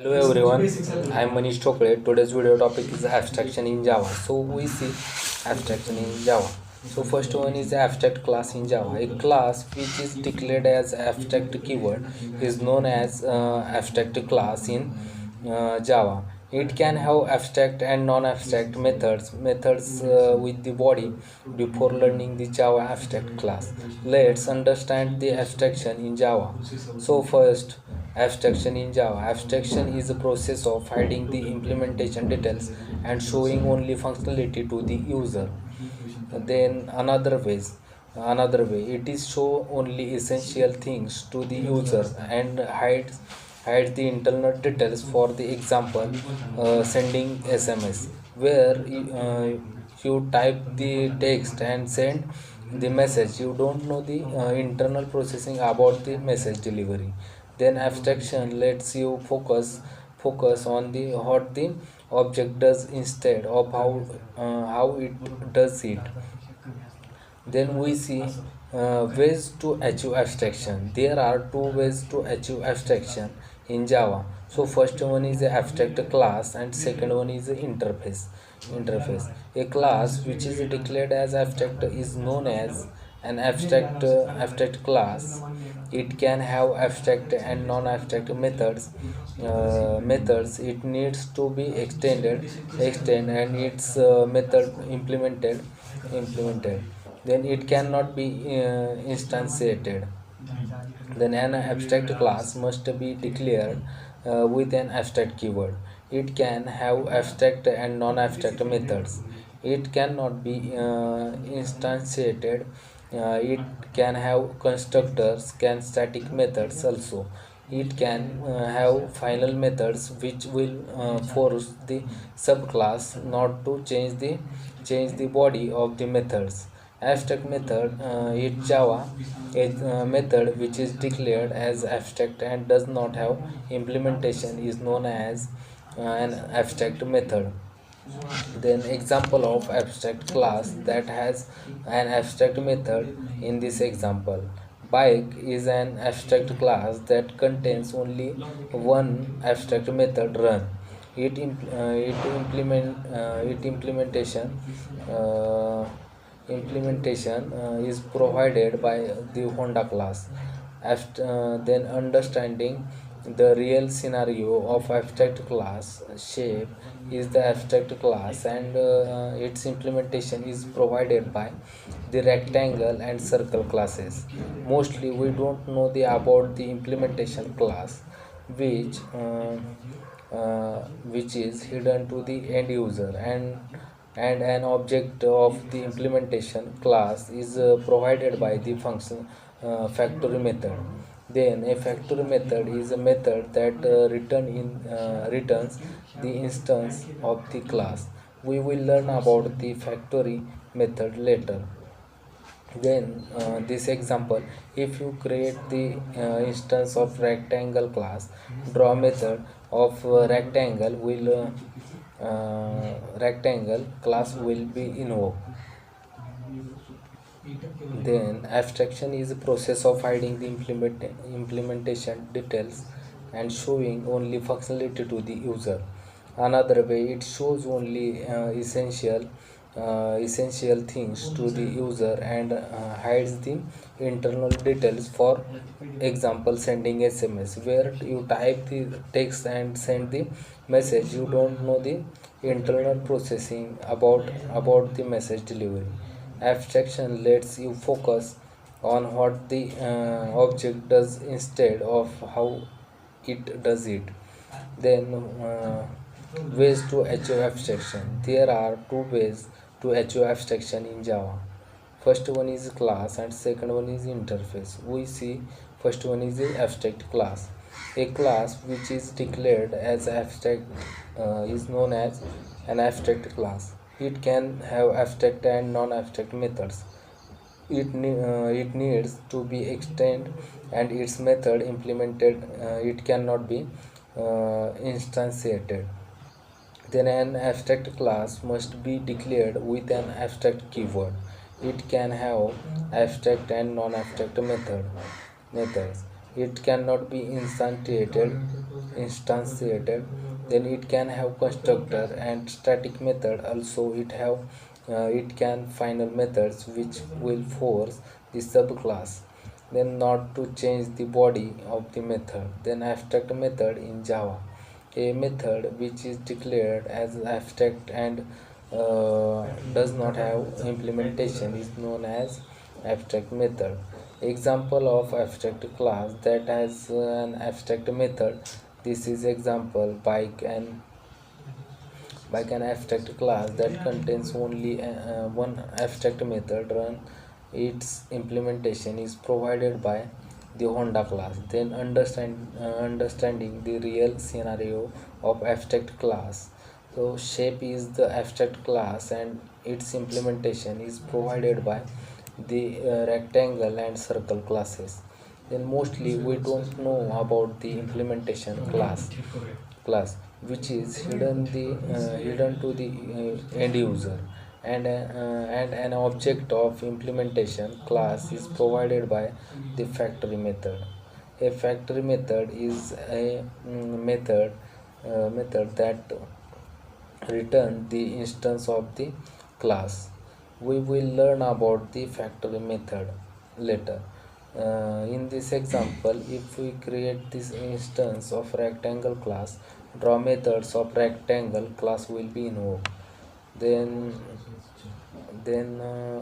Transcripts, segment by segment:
Hello everyone, I am Manish Tokle. Today's video topic is abstraction in Java. So we see abstraction in Java. So first one is abstract class in Java. A class which is declared as abstract keyword is known as abstract class in Java. It can have abstract and non-abstract methods with the body. Before learning the Java abstract class, let's understand the abstraction in Java. So first, abstraction in Java. Abstraction is the process of hiding the implementation details and showing only functionality to the user. Then another way, it is show only essential things to the user and hide the internal details. For the example, sending SMS, where you type the text and send the message. You don't know the internal processing about the message delivery. Then abstraction lets you focus on the what the object does instead of how it does it. Then we see ways to achieve abstraction. There are two ways to achieve abstraction in Java. So first one is the abstract class and second one is the interface. A class which is declared as abstract is known as an abstract class. It can have abstract and non-abstract methods. It needs to be extend and its method implemented. Then it cannot be instantiated. Then an abstract class must be declared with an abstract keyword. It can have abstract and non-abstract methods. It cannot be instantiated. It can have constructors, can static methods also. It can have final methods which will force the subclass not to change the body of the methods. Abstract method in Java is a method which is declared as abstract and does not have implementation is known as an abstract method. Then example of abstract class that has an abstract method in this example. Bike is an abstract class that contains only one abstract method run. It implementation is provided by the Honda class. Then understanding the real scenario of abstract class shape is the abstract class and its implementation is provided by the rectangle and circle classes. Mostly we don't know the about the implementation class which which is hidden to the end user, and an object of the implementation class is provided by the function factory method. Then a factory method is a method that returns the instance of the class. We will learn about the factory method later. Then this example, if you create the instance of rectangle class, draw method of rectangle class will be invoked. Then abstraction is a process of hiding the implementation details and showing only functionality to the user. Another way, it shows only essential things to the user and hides the internal details. For example, sending SMS, where you type the text and send the message. You don't know the internal processing about the message delivery. Abstraction lets you focus on what the object does instead of how it does it. Then ways to achieve abstraction. There are two ways to achieve abstraction in Java. First one is class and second one is interface. We see first one is the abstract class. A class which is declared as abstract is known as an abstract class. It can have abstract and non-abstract methods. It needs to be extended and its method implemented. It cannot be instantiated. Then an abstract class must be declared with an abstract keyword. It can have abstract and non-abstract methods. It cannot be instantiated instantiated. Then it can have constructor and static method. Also it can final methods which will force the subclass then not to change the body of the method. Then abstract method in Java, a method which is declared as abstract and does not have implementation is known as abstract method. Example of abstract class that has an abstract method. This is example bike an abstract class that contains only one abstract method run. Its implementation is provided by the Honda class. Then understanding the real scenario of abstract class. So shape is the abstract class and its implementation is provided by the rectangle and circle classes. Then mostly we don't know about the implementation class which is hidden to the end user, and an object of implementation class is provided by the factory method. A factory method is a method that return the instance of the class. We will learn about the factory method later. In this example, if we create this instance of rectangle class, draw methods of rectangle class will be invoked. Then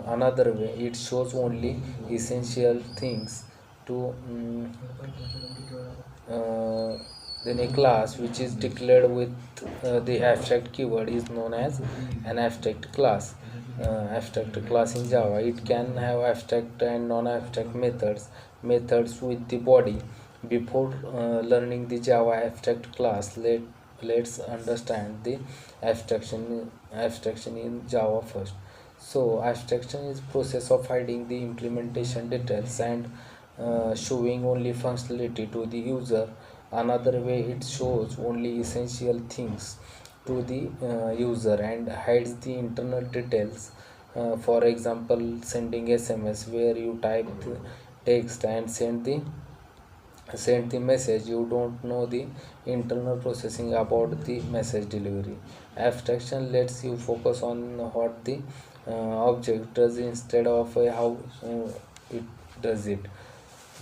another way, it shows only essential things to uh, then a class which is declared with the abstract keyword is known as an abstract class. Abstract class in Java, it can have abstract and non-abstract methods with the body. Before learning the Java abstract class, let's understand the abstraction in Java first. So abstraction is process of hiding the implementation details and showing only functionality to the user. Another way, it shows only essential things to the user and hides the internal details. For example, sending SMS where you type the text and send the message. You don't know the internal processing about the message delivery. Abstraction lets you focus on what the object does instead of how it does it.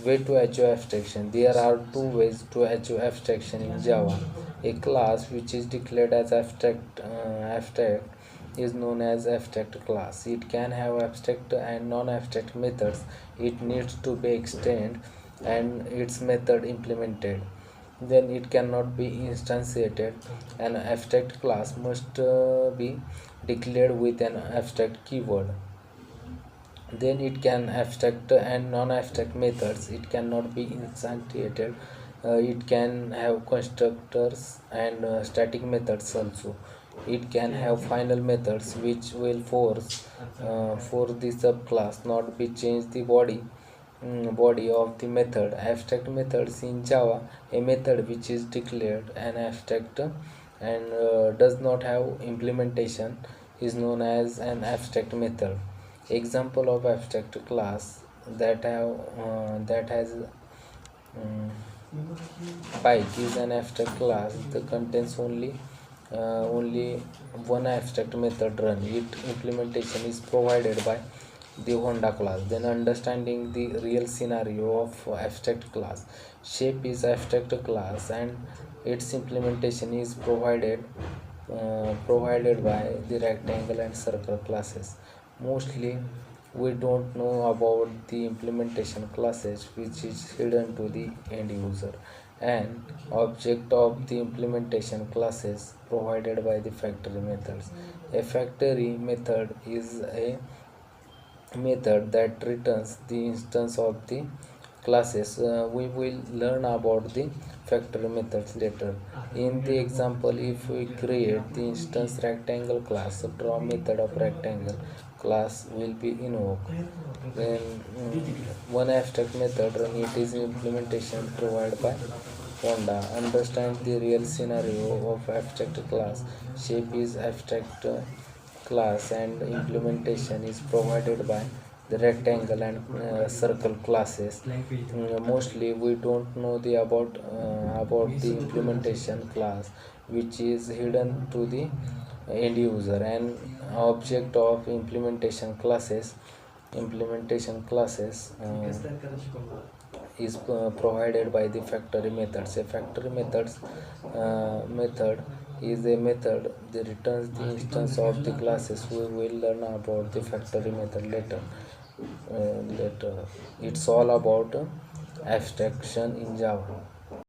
Way to achieve abstraction. There are two ways to achieve abstraction in Java. A class which is declared as abstract is known as abstract class. It can have abstract and non-abstract methods. It needs to be extended and its method implemented. Then it cannot be instantiated. An abstract class must be declared with an abstract keyword. Then it can abstract and non-abstract methods. It cannot be instantiated. It can have constructors and static methods also. It can have final methods which will force for the subclass not be change the body of the method. Abstract methods in Java, a method which is declared an abstract and does not have implementation is known as an abstract method. Example of abstract class that has bike is an abstract class that contains only one abstract method run. It implementation is provided by the Honda class. Then understanding the real scenario of abstract class. Shape is abstract class and its implementation is provided by the rectangle and circle classes. Mostly we don't know about the implementation classes which is hidden to the end user, and object of the implementation classes provided by the factory methods. A factory method is a method that returns the instance of the classes. We will learn about the factory methods later. In the example, if we create the instance rectangle class, draw method of rectangle class will be invoked. Then one abstract method run, it is implementation provided by Honda. Understand the real scenario of abstract class. Shape is abstract class and implementation is provided by the rectangle and circle classes. Mostly we don't know the about the implementation class, which is hidden to the end user. And object of implementation classes is provided by the factory methods. A factory method is a method that returns the instance of the classes. We will learn about the factory method later. It's all about abstraction in Java.